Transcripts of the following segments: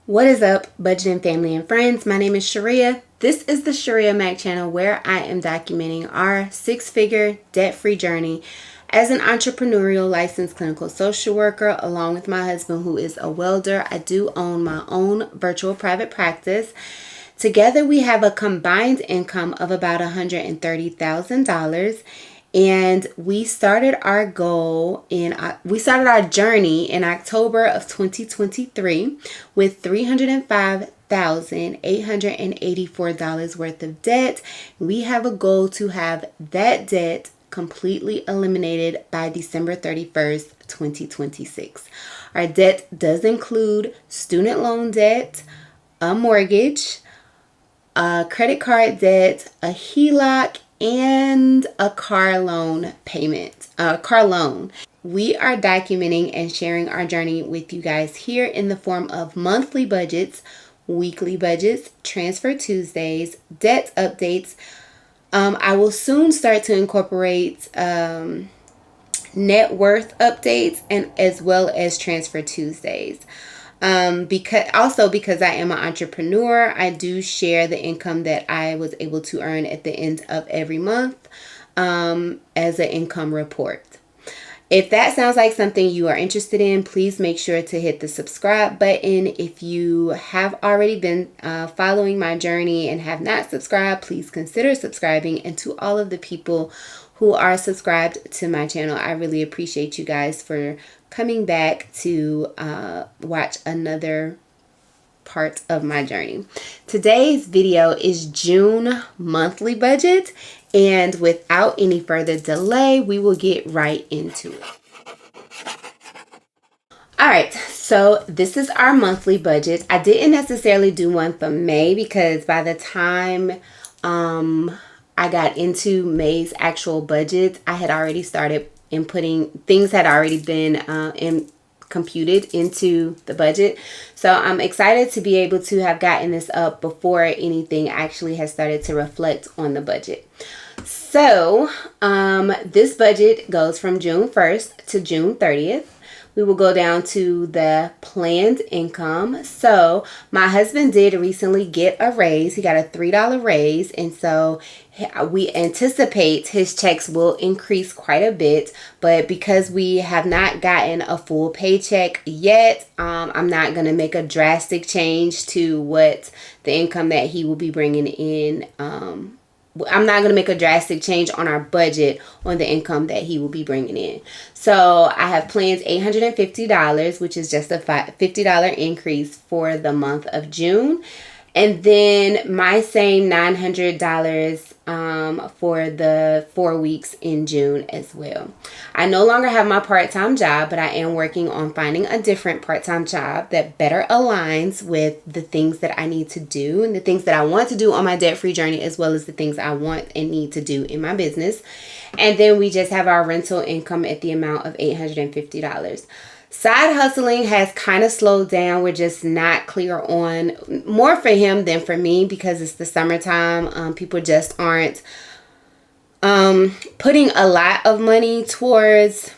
What is up, budgeting family and friends? My name is Shirria. This is the Shirria Mac channel where I am documenting our six-figure debt-free journey as an entrepreneurial licensed clinical social worker, along with my husband who is a welder. I do own my own virtual private practice. Together we have a combined income of about $130,000. And we started our journey in October of 2023 with $305,884 worth of debt. We have a goal to have that debt completely eliminated by December 31st, 2026. Our debt does include student loan debt, a mortgage, a credit card debt, a HELOC, and a car loan payment, car loan. We are documenting and sharing our journey with you guys here in the form of monthly budgets, weekly budgets, transfer Tuesdays, debt updates. I will soon start to incorporate net worth updates and as well as transfer Tuesdays. Because I am an entrepreneur, I do share the income that I was able to earn at the end of every month as an income report. If that sounds like something you are interested in, please make sure to hit the subscribe button. If you have already been following my journey and have not subscribed, please consider subscribing. And to all of the people who are subscribed to my channel, I really appreciate you guys for coming back to watch another part of my journey. Today's video is June monthly budget, and without any further delay, we will get right into it. All right, so this is our monthly budget. I didn't necessarily do one for May because by the time I got into May's actual budget, I had already started inputting, things had already been computed into the budget. So I'm excited to be able to have gotten this up before anything actually has started to reflect on the budget. So this budget goes from June 1st to June 30th. We will go down to the planned income. So my husband did recently get a raise. He got a $3 raise. And so we anticipate his checks will increase quite a bit. But because we have not gotten a full paycheck yet, I'm not going to make a drastic change to what the income that he will be bringing in. I'm not going to make a drastic change on our budget on the income that he will be bringing in. So I have planned $850, which is just a $50 increase for the month of June. And then my same $900 for the 4 weeks in June as well. I no longer have my part-time job, but I am working on finding a different part-time job that better aligns with the things that I need to do and the things that I want to do on my debt-free journey, as well as the things I want and need to do in my business. And then we just have our rental income at the amount of $850. Side hustling has kind of slowed down. We're just not clear on, more for him than for me because it's the summertime. People just aren't putting a lot of money towards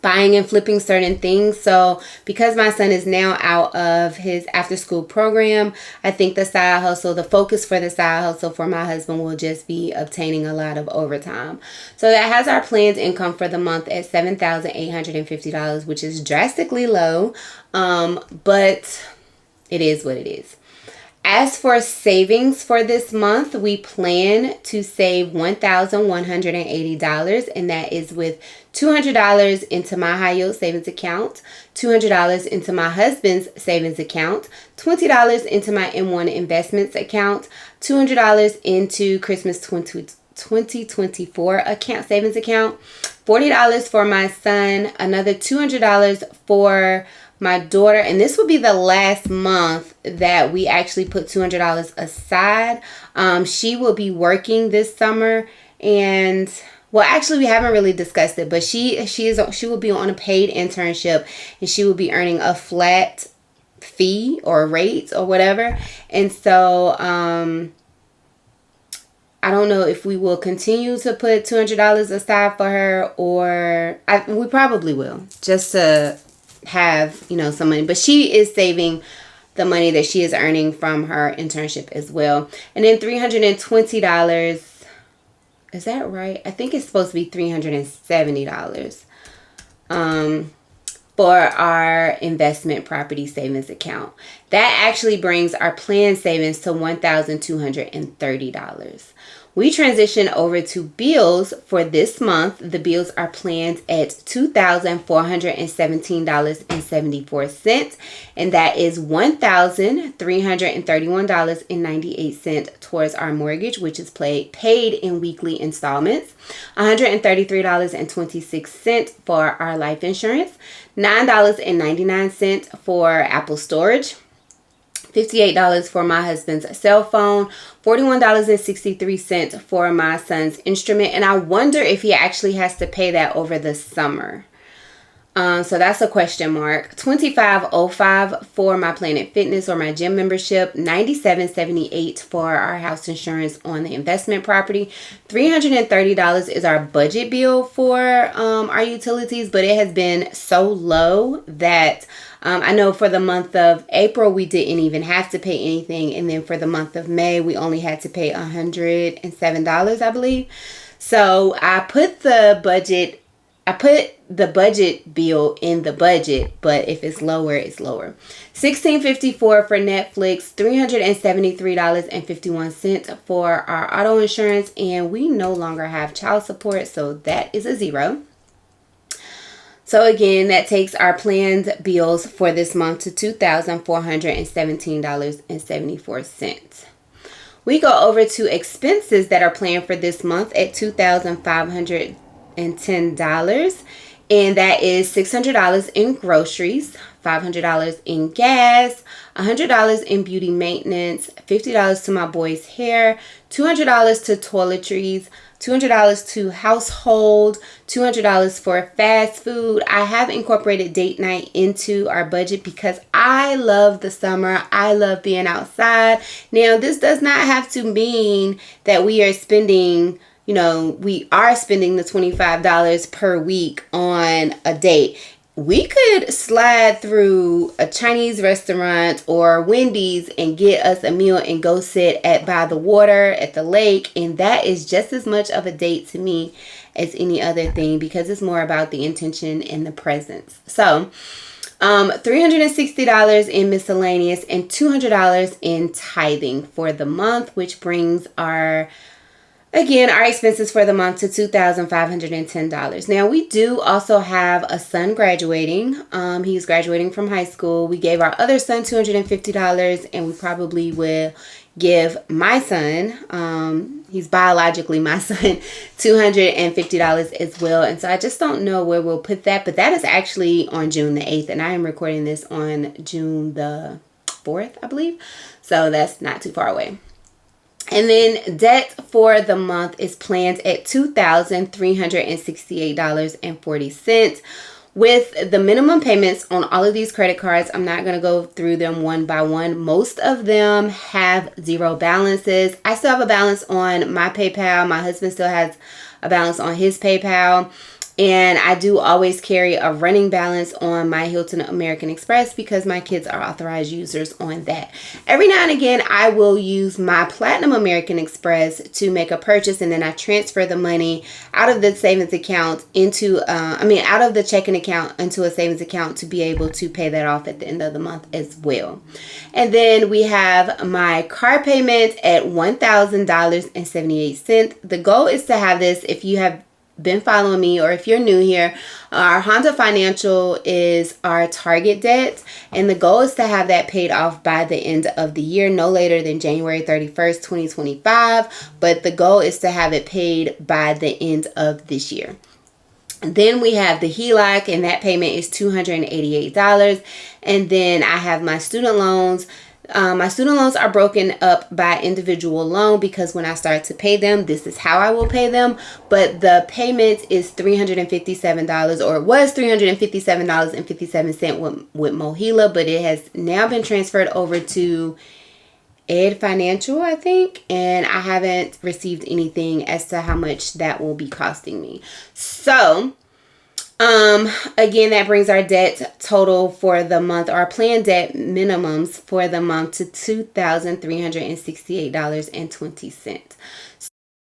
buying and flipping certain things. So because my son is now out of his after school program, I think the focus for the side hustle for my husband will just be obtaining a lot of overtime. So that has our planned income for the month at $7,850, which is drastically low. But it is what it is. As for savings for this month, we plan to save $1,180, and that is with $200 into my high yield savings account, $200 into my husband's savings account, $20 into my M1 investments account, $200 into Christmas 2024 account savings account, $40 for my son, another $200 for my daughter, and this will be the last month that we actually put $200 aside. She will be working this summer, and well, actually we haven't really discussed it, but she will be on a paid internship, and she will be earning a flat fee or rate or whatever. And so I don't know if we will continue to put $200 aside for her, or we probably will, just to have, some money. But she is saving the money that she is earning from her internship as well. And then $320, is that right? I think it's supposed to be $370 for our investment property savings account. That actually brings our planned savings to $1,230. We transition over to bills for this month. The bills are planned at $2,417.74, and that is $1,331.98 towards our mortgage, which is paid in weekly installments, $133.26 for our life insurance, $9.99 for Apple storage, $58 for my husband's cell phone, $41.63 for my son's instrument. And I wonder if he actually has to pay that over the summer. So that's a question mark. $25.05 for my Planet Fitness or my gym membership. $97.78 for our house insurance on the investment property. $330 is our budget bill for our utilities, but it has been so low that I know for the month of April, we didn't even have to pay anything. And then for the month of May, we only had to pay $107, I believe. So I put the budget bill in the budget, but if it's lower, it's lower. $16.54 for Netflix, $373.51 for our auto insurance, and we no longer have child support, so that is a zero. So again, that takes our planned bills for this month to $2,417.74. We go over to expenses that are planned for this month at $2,510, and that is $600 in groceries, $500 in gas, $100 in beauty maintenance, $50 to my boy's hair, $200 to toiletries, $200 to household, $200 for fast food. I have incorporated date night into our budget because I love the summer. I love being outside. Now, this does not have to mean that we are spending, we are spending the $25 per week on a date. We could slide through a Chinese restaurant or Wendy's and get us a meal and go sit by the water at the lake. And that is just as much of a date to me as any other thing because it's more about the intention and the presence. So $360 in miscellaneous and $200 in tithing for the month, which brings our expenses for the month to $2,510. Now, we do also have a son graduating. He's graduating from high school. We gave our other son $250, and we probably will give my son, he's biologically my son, $250 as well. And so I just don't know where we'll put that, but that is actually on June the 8th, and I am recording this on June the 4th, I believe. So that's not too far away. And then debt for the month is planned at $2,368.40. With the minimum payments on all of these credit cards, I'm not going to go through them one by one. Most of them have zero balances. I still have a balance on my PayPal. My husband still has a balance on his PayPal. And I do always carry a running balance on my Hilton American Express because my kids are authorized users on that. Every now and again, I will use my Platinum American Express to make a purchase, and then I transfer the money out of the savings account out of the checking account into a savings account to be able to pay that off at the end of the month as well. And then we have my car payment at $1,000.78. The goal is to have this, if you have been following me or if you're new here, our Honda Financial is our target debt, and the goal is to have that paid off by the end of the year, no later than January 31st, 2025, but the goal is to have it paid by the end of this year. Then we have the HELOC, and that payment is $288. And then I have my student loans. My student loans are broken up by individual loan because when I start to pay them, this is how I will pay them. But the payment is $357, or it was $357.57 with Mohila, but it has now been transferred over to Ed Financial, I think, and I haven't received anything as to how much that will be costing me. So Again, that brings our debt total for the month, our planned debt minimums for the month, to $2,368.20.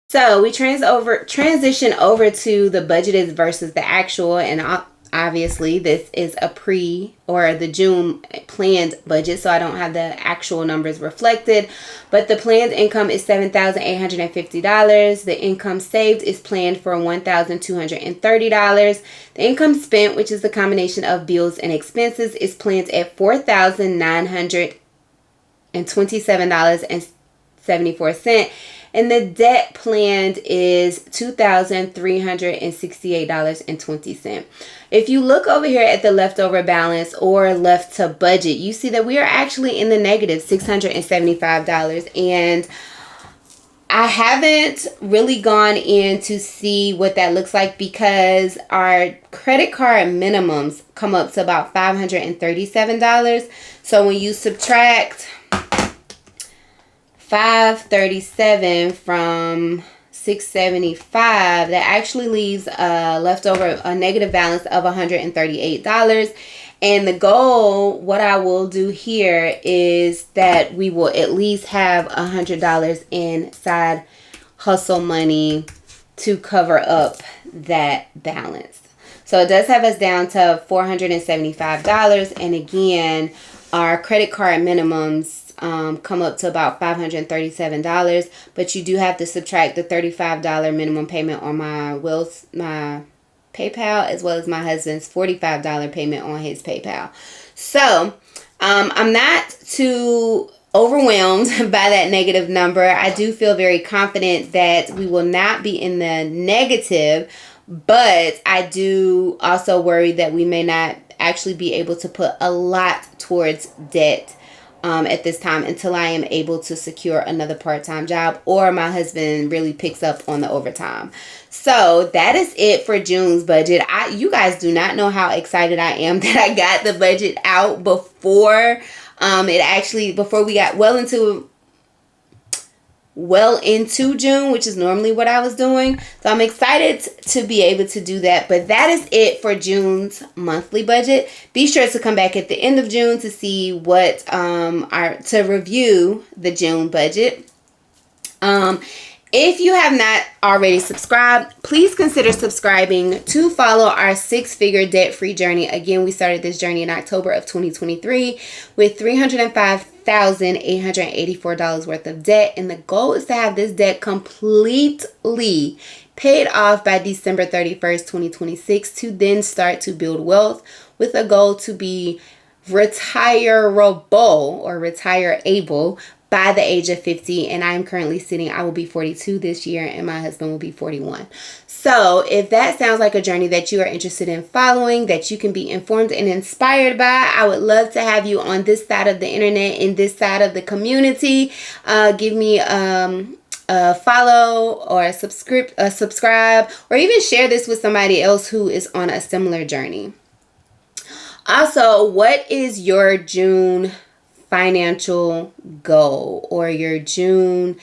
So we transition over to the budgeted versus the actual, and obviously this is a the June planned budget, so I don't have the actual numbers reflected, but the planned income is $7,850. The income saved is planned for $1,230. The income spent, which is the combination of bills and expenses, is planned at $4,927.74. And the debt planned is $2,368.20. If you look over here at the leftover balance or left to budget, you see that we are actually in the negative $675. And I haven't really gone in to see what that looks like because our credit card minimums come up to about $537. So when you subtract 537 from 675, that actually leaves leftover a negative balance of $138. And the goal, what I will do here is that we will at least have $100 in side hustle money to cover up that balance. So it does have us down to $475. And again, our credit card minimums come up to about $537, but you do have to subtract the $35 minimum payment on my PayPal, as well as my husband's $45 payment on his PayPal. So I'm not too overwhelmed by that negative number. I do feel very confident that we will not be in the negative, but I do also worry that we may not actually be able to put a lot towards debt at this time until I am able to secure another part-time job or my husband really picks up on the overtime. So that is it for June's budget. You guys do not know how excited I am that I got the budget out before we got well into June, which is normally what I was doing. So I'm excited to be able to do that. But that is it for June's monthly budget. Be sure to come back at the end of June to see what to review the June budget. If you have not already subscribed, please consider subscribing to follow our 6-figure debt-free journey. Again, we started this journey in October of 2023 with $305,884 worth of debt. And the goal is to have this debt completely paid off by December 31st, 2026 to then start to build wealth with a goal to be retirable or retire-able by the age of 50. And I'm currently I will be 42 this year and my husband will be 41. So if that sounds like a journey that you are interested in following, that you can be informed and inspired by, I would love to have you on this side of the internet, in this side of the community. Give me a follow or a subscribe, or even share this with somebody else who is on a similar journey. Also, what is your June financial goal or your June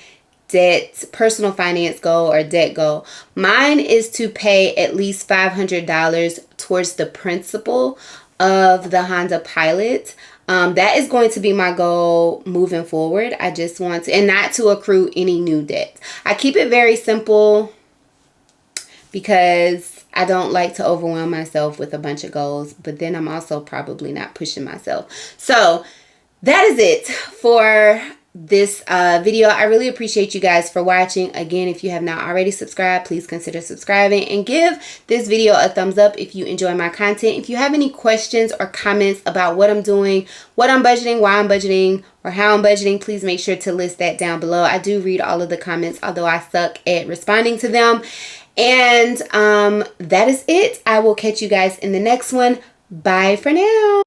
personal finance goal or debt goal? Mine is to pay at least $500 towards the principal of the Honda Pilot. That is going to be my goal moving forward. I just want to, and not to accrue any new debt. I keep it very simple because I don't like to overwhelm myself with a bunch of goals, but then I'm also probably not pushing myself. So that is it for this video. I really appreciate you guys for watching. Again, if you have not already subscribed, please consider subscribing and give this video a thumbs up if you enjoy my content. If you have any questions or comments about what I'm doing, what I'm budgeting, why I'm budgeting, or how I'm budgeting, please make sure to list that down below. I do read all of the comments, although I suck at responding to them. And that is it. I will catch you guys in the next one. Bye for now.